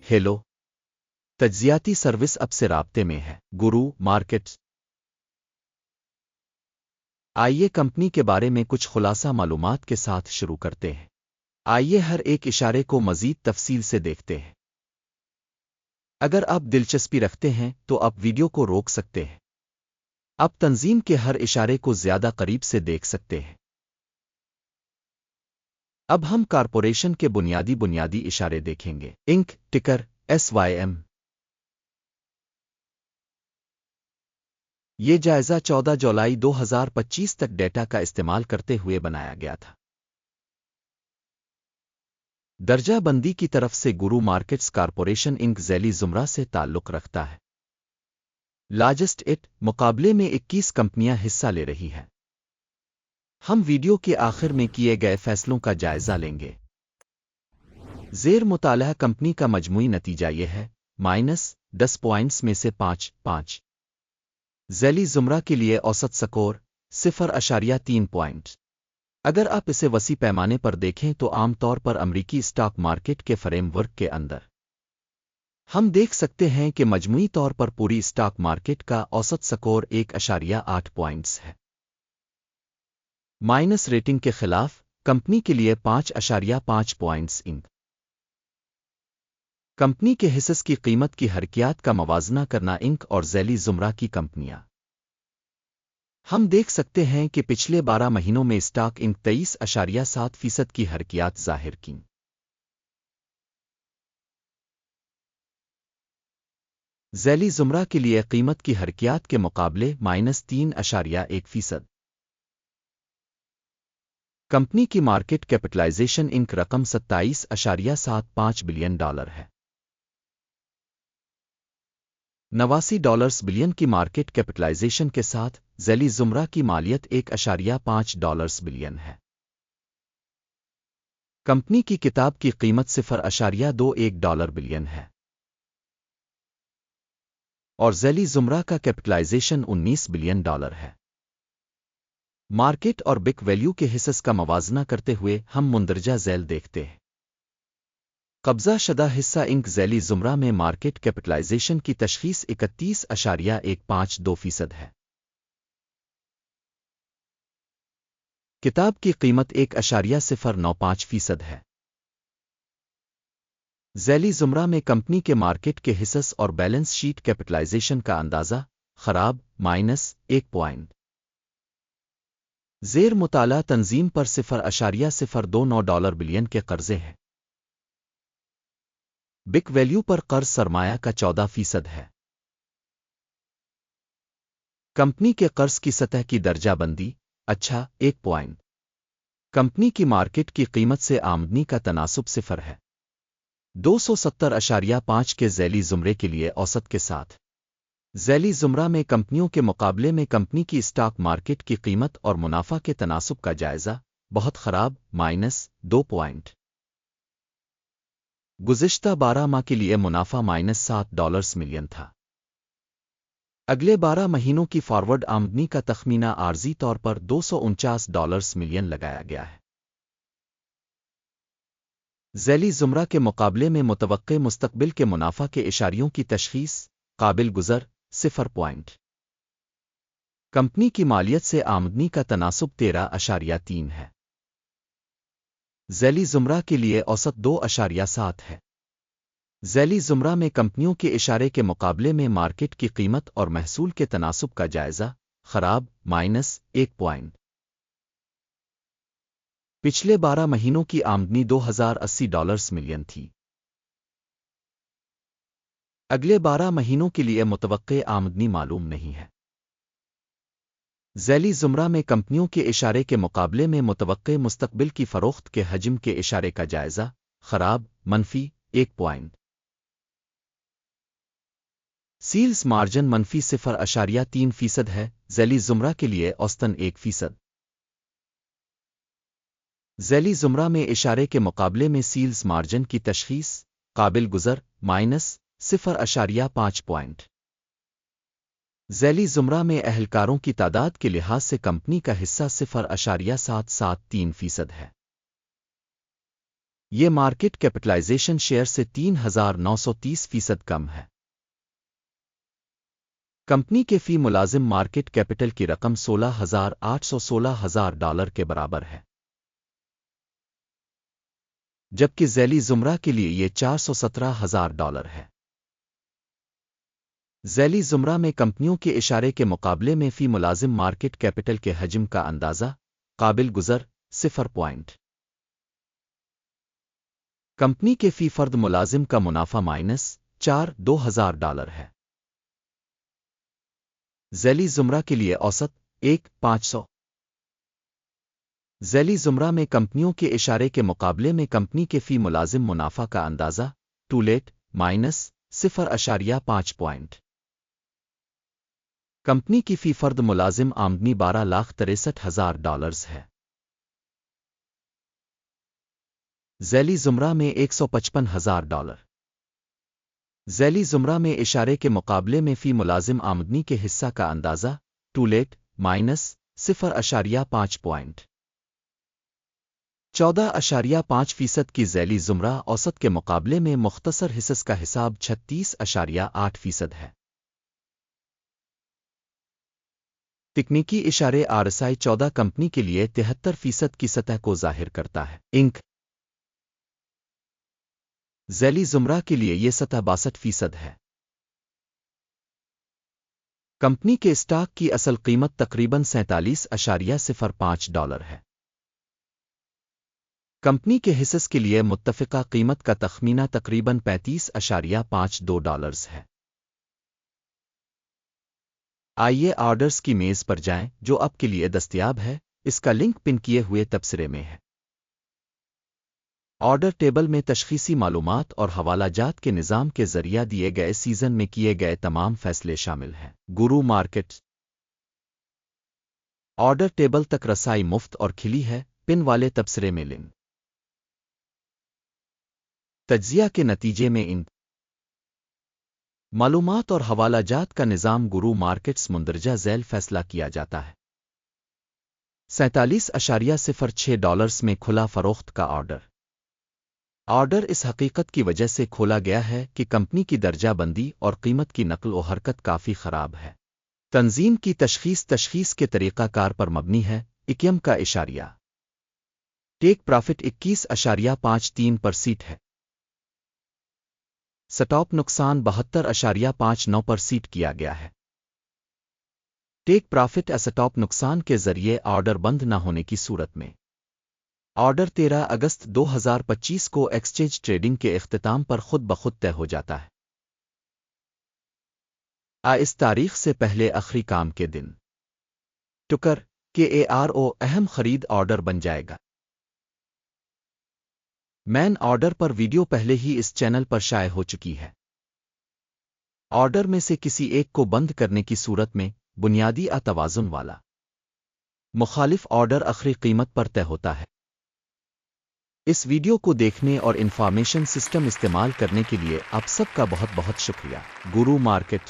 Hello. तज्जियाती service अब से राब्ते में है। गुरु मार्केट्स। आइए कंपनी के बारे में कुछ खुलासा मालूमात के साथ शुरू करते हैं। आइए हर एक इशारे को मजीद तफसील से देखते हैं। अगर आप दिलचस्पी रखते हैं तो आप वीडियो को रोक सकते हैं। आप तंजीम के हर इशारे को ज्यादा करीब से देख सकते हैं। अब हम कारपोरेशन के बुनियादी इशारे देखेंगे। इंक टिकर SYM। ये जायजा 14 जुलाई 2025 तक डेटा का इस्तेमाल करते हुए बनाया गया था। दर्जा बंदी की तरफ से गुरु मार्केट्स कारपोरेशन इंक ज़ैली ज़ुमरा से ताल्लुक़ रखता है। लार्जेस्ट इट मुकाबले में 21 कंपनियां हिस्सा ले रही हैं। हम वीडियो के आखिर में किए गए फैसलों का जायजा लेंगे। ज़ेर मुतालह कंपनी का मजमूई नतीजा यह है -10 पॉइंट्स में से 5 ज़ैली ज़ुमरा के लिए औसत स्कोर 0.3 पॉइंट। अगर आप इसे वसी पैमाने पर देखें तो आम तौर पर अमरीकी स्टॉक मार्केट के फ्रेमवर्क के अंदर हम देख सकते हैं कि मजमूई तौर पर पूरी स्टॉक मार्केट का औसत स्कोर 1.8 पॉइंट्स है। माइनस रेटिंग के खिलाफ कंपनी के लिए 5.5 पॉइंट्स। इंक कंपनी के हिस्सेस की कीमत की हरकियात का मवाजना करना। इंक और ज़ैली ज़ुमरा की कंपनियां हम देख सकते हैं कि पिछले 12 महीनों में स्टॉक इंक 23.7% की हरकियात जाहिर की। ज़ैली ज़ुमरा के लिए कीमत की हरकियात के मुकाबले -3.1%। कंपनी की मार्केट कैपिटलाइजेशन इंक रकम $27.75 बिलियन है। $89 बिलियन की मार्केट कैपिटलाइजेशन के साथ ज़ैली ज़ुमरा की मालियत $1.5 बिलियन है। कंपनी की किताब की कीमत $0.21 बिलियन है और ज़ैली ज़ुमरा का कैपिटलाइजेशन $19 बिलियन है। मार्केट और बिक वैल्यू के हिस्सेस का मवाजना करते हुए हम मुंदरजा झैल देखते हैं। कब्जा शदा हिस्सा इंक ज़ैली ज़ुमरा में मार्केट कैपिटलाइजेशन की तशख़ीस 31.152% है। किताब की कीमत 1.095% है। ज़ैली ज़ुमरा में कंपनी के मार्केट के हिस्सेस और बैलेंस शीट कैपिटलाइजेशन का अंदाज़ा खराब -1 पॉइंट। ज़ेर मुताला तंजीम पर $0.029 बिलियन के कर्जे हैं। बिक वैल्यू पर कर्ज सरमाया का 14% है। कंपनी के कर्ज की सतह की दर्जाबंदी 1 पॉइंट। कंपनी की मार्केट की कीमत से आमदनी का तनासुब 0 है। 270.5 के ज़ैली ज़ुमरे के लिए औसत के साथ ज़ैली ज़ुमरा में कंपनियों के मुकाबले में कंपनी की स्टॉक मार्केट की कीमत और मुनाफा के तनासुब का जायजा बहुत खराब -2 पॉइंट। गुज़िश्ता 12 माह के लिए मुनाफा $7 मिलियन था। अगले 12 महीनों की फॉरवर्ड आमदनी का तखमीना आर्जी तौर पर $249 मिलियन लगाया गया है। ज़ैली ज़ुमरा के मुकाबले में मुतवक्के मुस्तकबिल के मुनाफा के इशारियों की तशख़ीस काबिल गुज़र 0 पॉइंट। कंपनी की मालियत से आमदनी का तनासुब 13.3 है। ज़ैली ज़ुमरा के लिए औसत 2.7 है। ज़ैली ज़ुमरा में कंपनियों के इशारे के मुकाबले में मार्केट की कीमत और महसूल के तनासुब का जायजा खराब -1 पॉइंट। पिछले 12 महीनों की आमदनी $2080 मिलियन थी। अगले 12 महीनों के लिए मुतवक्के आमदनी मालूम नहीं है। ज़ैली ज़ुमरा में कंपनियों के इशारे के मुकाबले में मुतवक्के मुस्तकबिल की फ़रोख्त के हजम के इशारे का जायजा खराब -1 पॉइंट। सील्स मार्जिन -0.3% है। ज़ैली ज़ुमरा के लिए औसतन 1%। ज़ैली ज़ुमरा में इशारे के मुकाबले में सील्स मार्जिन की तशख़ीस काबिल गुज़र -0.5 पॉइंट। ज़ैली ज़ुमरा में अहलकारों की तादाद के लिहाज से कंपनी का हिस्सा 0.773% है। یہ مارکیٹ کیپٹلائزیشن شیئر سے 3,930% کم ہے۔ کمپنی کے فی ملازم مارکیٹ کیپٹل کی رقم $16,816 کے برابر ہے، جبکہ ذیلی زمرہ کے لیے یہ $417,000 ہے۔ ذیلی زمرہ میں کمپنیوں کے اشارے کے مقابلے میں فی ملازم مارکیٹ کیپٹل کے حجم کا اندازہ قابل گزر 0. کمپنی کے فی فرد ملازم کا منافع -$2,000 ہے۔ ذیلی زمرہ کے لیے اوسط 1,500۔ ذیلی زمرہ میں کمپنیوں کے اشارے کے مقابلے میں کمپنی کے فی ملازم منافع کا اندازہ ٹولیٹ -0.5 کمپنی کی فی فرد ملازم آمدنی $12,63,000 ہے۔ ذیلی زمرہ میں $155,000۔ ذیلی زمرہ میں اشارے کے مقابلے میں فی ملازم آمدنی کے حصہ کا اندازہ ٹولیٹ -0.5 14.5% کی ذیلی زمرہ اوسط کے مقابلے میں مختصر حصص کا حساب 36.8% ہے۔ تکنیکی اشارے RSI 14 کمپنی کے لیے 73% کی سطح کو ظاہر کرتا ہے۔ انک ذیلی زمرہ کے لیے یہ سطح 62% ہے۔ کمپنی کے اسٹاک کی اصل قیمت تقریباً $47.05 ہے۔ کمپنی کے حصص کے لیے متفقہ قیمت کا تخمینہ تقریباً $35.52 ہے۔ آئیے آرڈرز کی میز پر جائیں جو اب کے لیے دستیاب ہے، اس کا لنک پن کیے ہوئے تبصرے میں ہے۔ آرڈر ٹیبل میں تشخیصی معلومات اور حوالہ جات کے نظام کے ذریعہ دیے گئے سیزن میں کیے گئے تمام فیصلے شامل ہیں۔ گرو مارکیٹ آرڈر ٹیبل تک رسائی مفت اور کھلی ہے، پن والے تبصرے میں لنک۔ تجزیہ کے نتیجے میں ان معلومات اور حوالہ جات کا نظام گرو مارکیٹس مندرجہ ذیل فیصلہ کیا جاتا ہے۔ $47.06 میں کھلا فروخت کا آرڈر۔ آرڈر اس حقیقت کی وجہ سے کھولا گیا ہے کہ کمپنی کی درجہ بندی اور قیمت کی نقل و حرکت کافی خراب ہے۔ تنظیم کی تشخیص کے طریقہ کار پر مبنی ہے۔ اکیم کا اشاریہ ٹیک پرافٹ 21.53% ہے۔ سٹاپ نقصان 72.59% کیا گیا ہے۔ ٹیک پرافٹ اسٹاپ نقصان کے ذریعے آرڈر بند نہ ہونے کی صورت میں آرڈر 13 اگست 2025 کو ایکسچینج ٹریڈنگ کے اختتام پر خود بخود طے ہو جاتا ہے۔ اس تاریخ سے پہلے آخری کام کے دن ٹکر KARO اہم خرید آرڈر بن جائے گا۔ مین آرڈر پر ویڈیو پہلے ہی اس چینل پر شائع ہو چکی ہے۔ آرڈر میں سے کسی ایک کو بند کرنے کی صورت میں بنیادی توازن والا مخالف آرڈر آخری قیمت پر طے ہوتا ہے۔ اس ویڈیو کو دیکھنے اور انفارمیشن سسٹم استعمال کرنے کے لیے آپ سب کا بہت بہت شکریہ۔ گرو مارکیٹ